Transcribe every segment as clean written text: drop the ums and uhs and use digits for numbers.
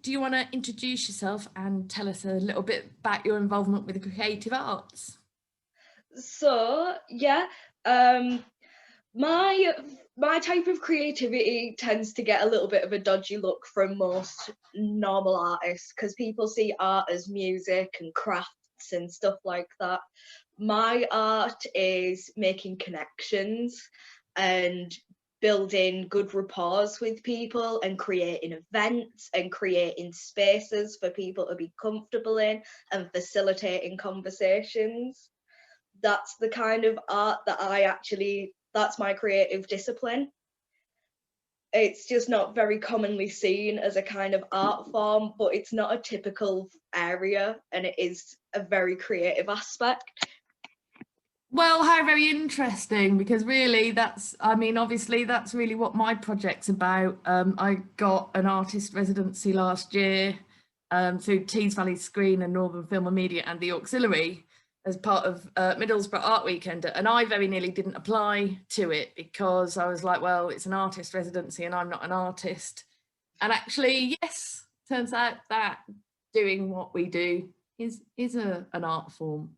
do you want to introduce yourself and tell us a little bit about your involvement with the creative arts? So yeah, um, my type of creativity tends to get a little bit of a dodgy look from most normal artists because people see art as music and crafts and stuff like that. My art is making connections and building good rapport with people and creating events and creating spaces for people to be comfortable in and facilitating conversations. That's the kind of art that that's my creative discipline. It's just not very commonly seen as a kind of art form, but it's not a typical area and it is a very creative aspect. Well, how very interesting, because really that's, I mean, obviously that's really what my project's about. I got an artist residency last year through Tees Valley Screen and Northern Film and Media and the Auxiliary as part of Middlesbrough Art Weekend. And I very nearly didn't apply to it because I was like, well, it's an artist residency and I'm not an artist. And actually, yes, turns out that doing what we do is an art form.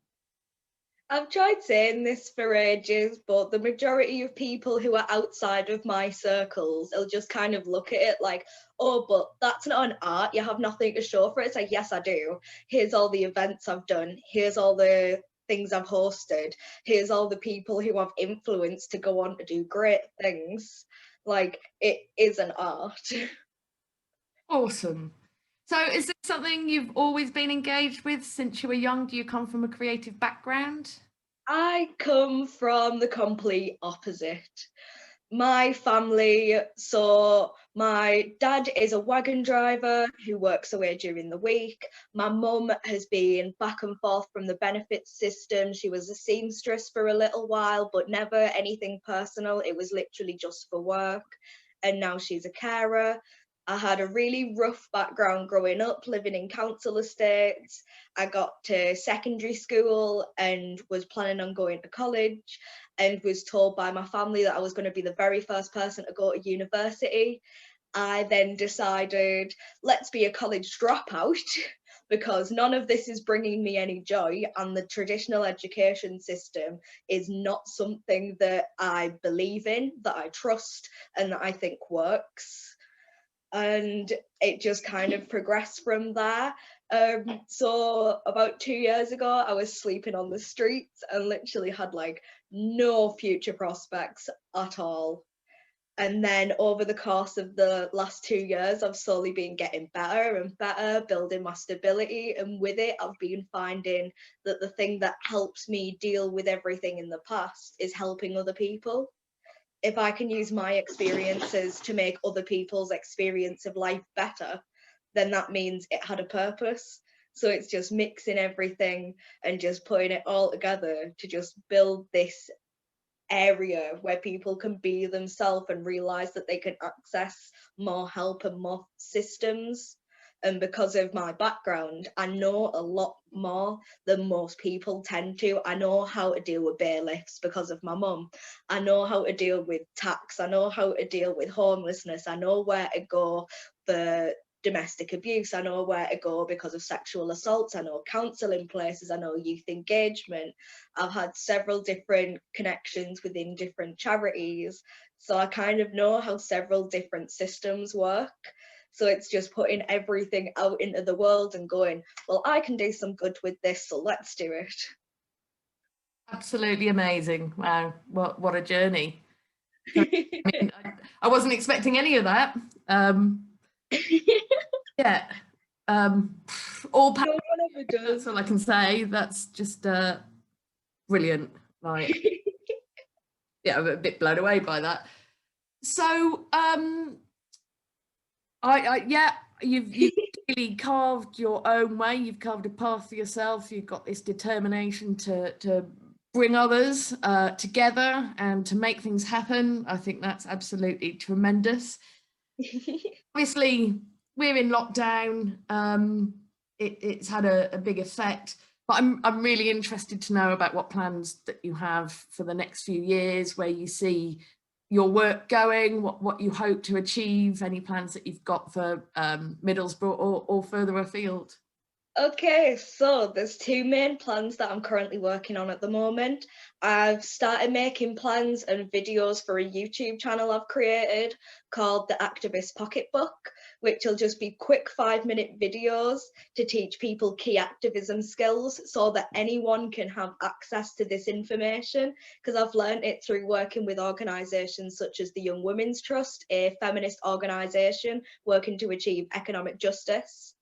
I've tried saying this for ages, but the majority of people who are outside of my circles will just kind of look at it like, oh, but that's not an art. You have nothing to show for it. It's like, yes, I do. Here's all the events I've done. Here's all the things I've hosted. Here's all the people who I've influenced to go on to do great things. Like, it is an art. Awesome. So is this something you've always been engaged with since you were young? Do you come from a creative background? I come from the complete opposite. My family, so my dad is a wagon driver who works away during the week. My mum has been back and forth from the benefits system. She was a seamstress for a little while, but never anything personal. It was literally just for work. And now she's a carer. I had a really rough background growing up, living in council estates. I got to secondary school and was planning on going to college and was told by my family that I was going to be the very first person to go to university. I then decided, let's be a college dropout because none of this is bringing me any joy, and the traditional education system is not something that I believe in, that I trust, and that I think works. And it just kind of progressed from there. So about 2 years ago, I was sleeping on the streets and literally had like no future prospects at all. And then over the course of the last 2 years, I've slowly been getting better and better, building my stability. And with it, I've been finding that the thing that helps me deal with everything in the past is helping other people. If I can use my experiences to make other people's experience of life better, then that means it had a purpose. So it's just mixing everything and just putting it all together to just build this area where people can be themselves and realize that they can access more help and more systems. And because of my background, I know a lot more than most people tend to. I know how to deal with bailiffs because of my mum. I know how to deal with tax. I know how to deal with homelessness. I know where to go for domestic abuse. I know where to go because of sexual assaults. I know counselling places. I know youth engagement. I've had several different connections within different charities. So I kind of know how several different systems work. So it's just putting everything out into the world and going, well, I can do some good with this, so let's do it. Absolutely amazing. Wow, what a journey. I mean, I wasn't expecting any of that. Yeah. All power, No one ever does. that's all I can say. That's just brilliant. Like, yeah, I'm a bit blown away by that. So, yeah, you've really carved your own way. You've carved a path for yourself. You've got this determination to bring others together and to make things happen. I think that's absolutely tremendous. Obviously, we're in lockdown. It's had a big effect, but I'm really interested to know about what plans that you have for the next few years, where you see your work going, what you hope to achieve, any plans that you've got for Middlesbrough or further afield? Okay, so there's two main plans that I'm currently working on at the moment. I've started making plans and videos for a YouTube channel I've created called The Activist Pocketbook, which will just be quick 5-minute videos to teach people key activism skills so that anyone can have access to this information, because I've learned it through working with organisations such as the Young Women's Trust, a feminist organisation working to achieve economic justice.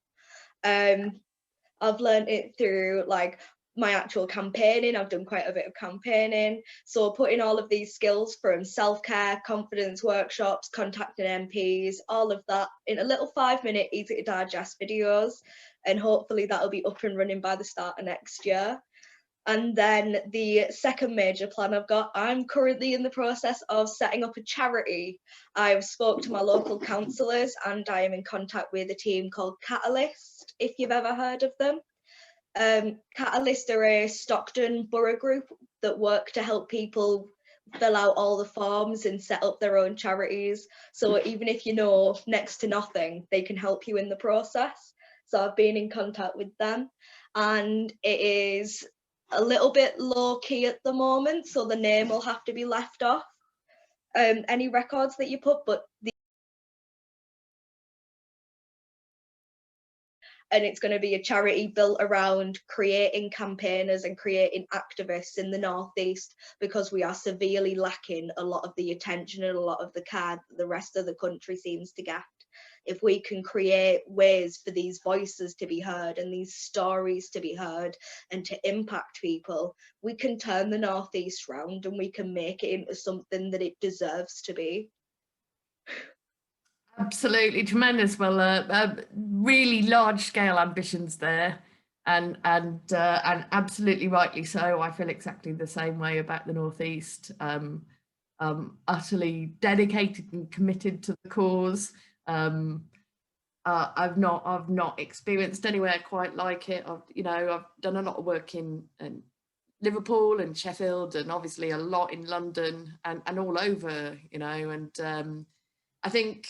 I've learned it through like my actual campaigning. I've done quite a bit of campaigning. So putting all of these skills from self-care, confidence workshops, contacting MPs, all of that in a little 5-minute, easy to digest videos. And hopefully that'll be up and running by the start of next year. And then the second major plan I've got, I'm currently in the process of setting up a charity. I've spoke to my local councillors and I am in contact with a team called Catalyst, if you've ever heard of them. Catalyst are a Stockton borough group that work to help people fill out all the forms and set up their own charities. So even if you know next to nothing, they can help you in the process. So I've been in contact with them, and it is a little bit low key at the moment, so the name will have to be left off any records that you put, but and it's going to be a charity built around creating campaigners and creating activists in the Northeast, because we are severely lacking a lot of the attention and a lot of the care that the rest of the country seems to get. If we can create ways for these voices to be heard and these stories to be heard and to impact people, we can turn the Northeast round and we can make it into something that it deserves to be. Absolutely tremendous. Well, really large scale ambitions there, and absolutely rightly so. I feel exactly the same way about the Northeast. Utterly dedicated and committed to the cause. I've not experienced anywhere quite like it. I've done a lot of work in Liverpool and Sheffield, and obviously a lot in London and all over. And I think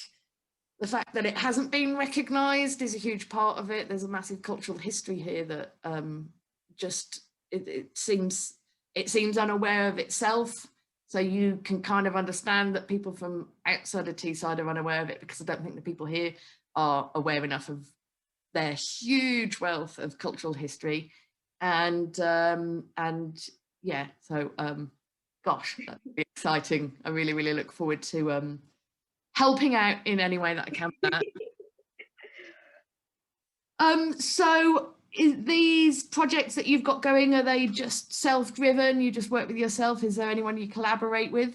the fact that it hasn't been recognised is a huge part of it. There's a massive cultural history here that it seems unaware of itself. So you can kind of understand that people from outside of Teesside are unaware of it, because I don't think the people here are aware enough of their huge wealth of cultural history. And yeah, so gosh, that'd be exciting. I really, really look forward to helping out in any way that I can. So these projects that you've got going, are they just self-driven? You just work with yourself? Is there anyone you collaborate with?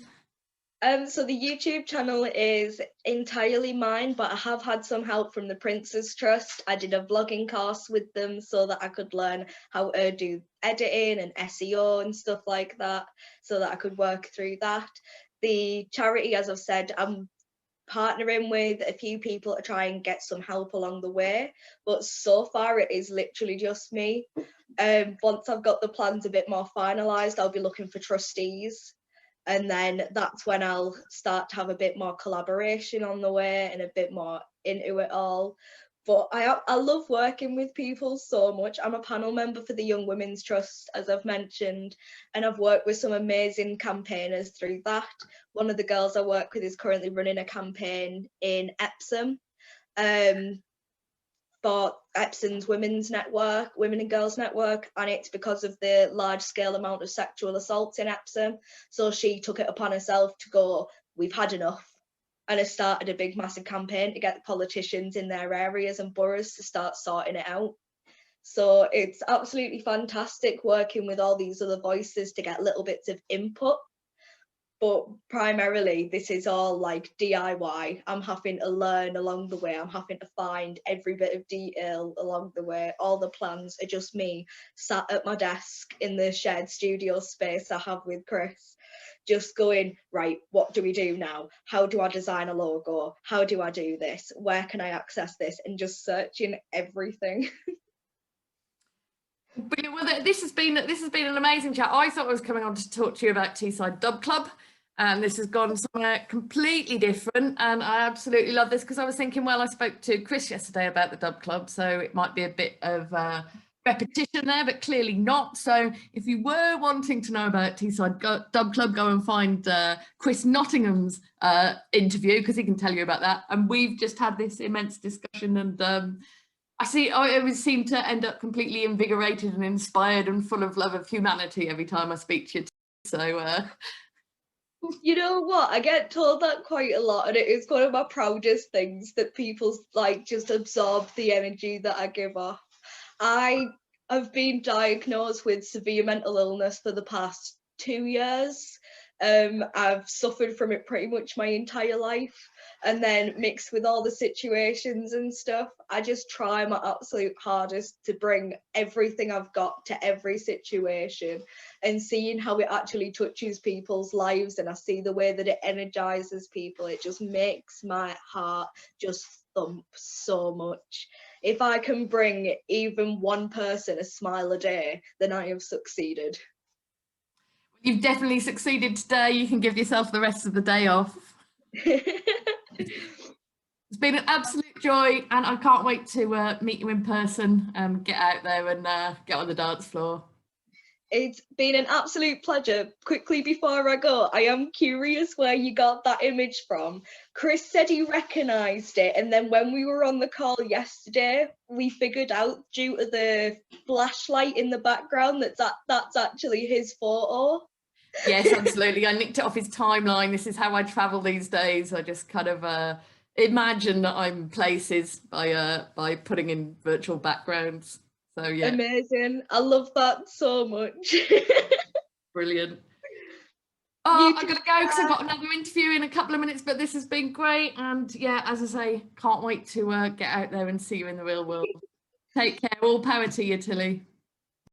So the YouTube channel is entirely mine, but I have had some help from the Prince's Trust. I did a vlogging course with them so that I could learn how to do editing and SEO and stuff like that, so that I could work through that. The charity, as I've said, I'm partnering with a few people to try and get some help along the way, but so far it is literally just me. Once I've got the plans a bit more finalised, I'll be looking for trustees, and then that's when I'll start to have a bit more collaboration on the way and a bit more into it all. But I love working with people so much. I'm a panel member for the Young Women's Trust, as I've mentioned, and I've worked with some amazing campaigners through that. One of the girls I work with is currently running a campaign in Epsom for Epsom's Women's Network, Women and Girls Network, and it's because of the large scale amount of sexual assaults in Epsom. So she took it upon herself to go, we've had enough, and has started a big massive campaign to get the politicians in their areas and boroughs to start sorting it out. So it's absolutely fantastic working with all these other voices to get little bits of input. But primarily this is all like DIY. I'm having to learn along the way. I'm having to find every bit of detail along the way. All the plans are just me sat at my desk in the shared studio space I have with Chris, just going, right, what do we do now? How do I design a logo? How do I do this? Where can I access this? And just searching everything. Brilliant. Well, this has been an amazing chat. I thought I was coming on to talk to you about Teesside Dub Club, And this has gone somewhere completely different, and I absolutely love this because I was thinking, well, I spoke to Chris yesterday about the Dub Club, so it might be a bit of repetition there, but clearly not. So if you were wanting to know about Teesside Dub Club, go and find Chris Nottingham's interview, because he can tell you about that. And we've just had this immense discussion, and I always seem to end up completely invigorated and inspired and full of love of humanity every time I speak to you. So you know what? I get told that quite a lot, and it is one of my proudest things that people like just absorb the energy that I give off. I have been diagnosed with severe mental illness for the past 2 years. I've suffered from it pretty much my entire life. And then mixed with all the situations and stuff, I just try my absolute hardest to bring everything I've got to every situation, and seeing how it actually touches people's lives, and I see the way that it energizes people, it just makes my heart just thump so much. If I can bring even one person a smile a day, then I have succeeded. you've definitely succeeded today. You can give yourself the rest of the day off. It's been an absolute joy, and I can't wait to meet you in person and get out there and get on the dance floor. It's been an absolute pleasure. Quickly before I go, I am curious where you got that image from. Chris said he recognised it, and then when we were on the call yesterday, we figured out due to the flashlight in the background that's actually his photo. Yes, absolutely. I nicked it off his timeline. This is how I travel these days. I just kind of imagine that I'm places by putting in virtual backgrounds. So yeah, Amazing. I love that so much. brilliant. Oh, I'm gonna go because I've got another interview in a couple of minutes, but this has been great. And yeah, as I say, can't wait to get out there and see you in the real world. Take care. All power to you, Tilly.